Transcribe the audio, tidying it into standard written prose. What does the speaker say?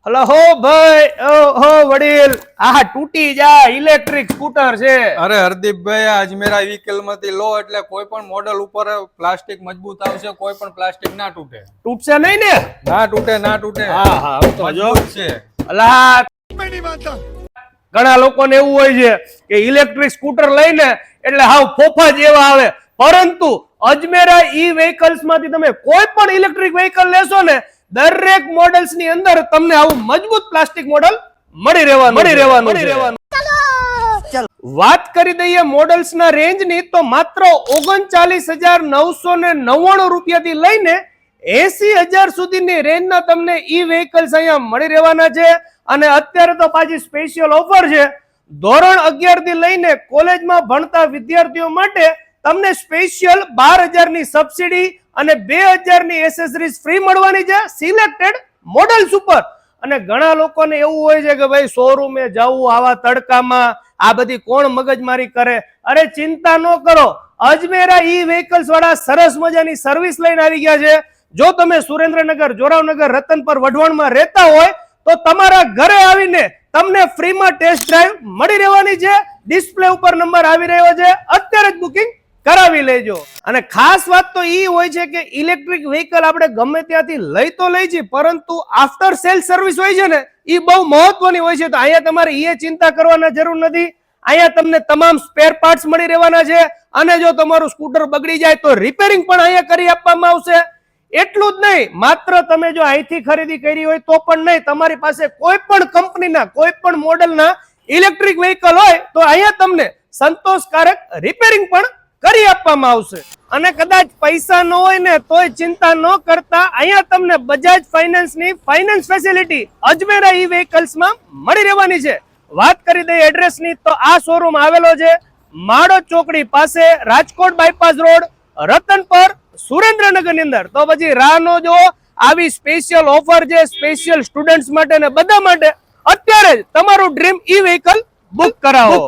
અલા હો ભાઈ હો વડીલ આ તૂટી જાય ઇલેક્ટ્રિક સ્કૂટર છે. અરે હરદીપભાઈ, અજમેરા વ્હીકલ માંથી લો એટલે કોઈ પણ મોડલ ઉપર પ્લાસ્ટિક મજબૂત આવશે, કોઈ પણ પ્લાસ્ટિક ના તૂટે. તૂટશે નહીં ને? ના તૂટે, ના તૂટે. હા હા તો જો મજબૂત છે. અલા ઘણા લોકોને એવું હોય છે કે ઇલેક્ટ્રિક સ્કૂટર લઈને એટલે હાવ ફોફા જેવા આવે, પરંતુ અજમેરા ઈ વ્હીકલ્સ માંથી તમે કોઈ પણ ઇલેક્ટ્રિક વ્હીકલ લેશો ને દરેક મોડલ્સ ની અંદર તમને આવું મજબૂત પ્લાસ્ટિક મોડલ મળી રહેવાનું. વાત કરી દઈએ મોડલ્સ ના રેન્જ ની તો માત્ર 39,999 રૂપિયાથી લઈને 80,000 સુધીની રેન્જ ના તમને ઈ વ્હીકલ્સ અહીંયા મળી રહેવાના છે. અને અત્યારે તો પાછી સ્પેશિયલ ઓફર છે. ધોરણ 11 થી લઈને કોલેજમાં ભણતા વિદ્યાર્થીઓ માટે તમને સ્પેશિયલ 12,000 ની સબસિડી અને 2,000 ની એસેસરીઝ ફ્રી મળવાની છે સિલેક્ટેડ મોડલ્સ ઉપર. અને ઘણા લોકોને એવું હોય છે કે ભાઈ શોરૂમે જવું આવા તડકામાં, આ બધી કોણ મગજમારી કરે. અરે ચિંતા ન કરો, અજમેરા ઈ વ્હીકલ્સ વાળા સરસ મજાની સર્વિસ લઈને આવી ગયા છે. જો તમે સુરેન્દ્રનગર, જોરાવનગર, રતનપર, વઢવાણમાં રહેતા હોય તો તમારા ઘરે આવીને તમને ફ્રીમાં ટેસ્ટ ડ્રાઈવ મળી રહેવાની છે. ડિસ્પ્લે ઉપર નંબર આવી રહ્યો છે, અત્યારે જ બુકિંગ કરાવી લેજો. અને ખાસ વાત તો ઈ હોય છે કે ઇલેક્ટ્રિક વ્હીકલ આપણે ગમે ત્યાંથી લઈ તો લઈ છીએ, પરંતુ આફ્ટર સેલ સર્વિસ હોય છે ને ઈ બહુ મહત્વની હોય છે. તો અહીંયા તમારે એ ચિંતા કરવાના જરૂર નથી. અહીંયા તમને તમામ સ્પેર પાર્ટ્સ મળી રહેવાના છે. અને જો તમારું સ્કૂટર બગડી જાય તો રિપેરિંગ પણ અહીંયા કરી આપવામાં આવશે. એટલું જ નહીં, માત્ર તમે જો અહીંથી ખરીદી કરી હોય તો પણ નહીં, તમારી પાસે કોઈ પણ કંપનીના કોઈ પણ મોડલના ઇલેક્ટ્રિક વ્હીકલ હોય તો અહીંયા તમને સંતોષકારક રિપેરિંગ પણ કરી આપવામાં આવશે. અને કદાચ પૈસા ન હોય ને તોય ચિંતા ન કરતા અહીંયા તમને બજાજ ફાઇનાન્સની ફાઇનાન્સ ફેસિલિટી અજમેરા ઈ વ્હીકલ્સમાં મળી રહેવાની છે. વાત કરી દઈએ એડ્રેસની તો આ શોરૂમ આવેલો છે માડો ચોકડી પાસે, રાજકોટ બાયપાસ રોડ, રતનપર, સુરેન્દ્રનગર ની અંદર. તો પછી રાહ ન જો, આવી સ્પેશિયલ ઓફર છે સ્પેશિયલ સ્ટુડન્ટ્સ માટે ને બધા માટે. અત્યારે જ તમારું ડ્રીમ ઈ વ્હીકલ બુક કરાવો.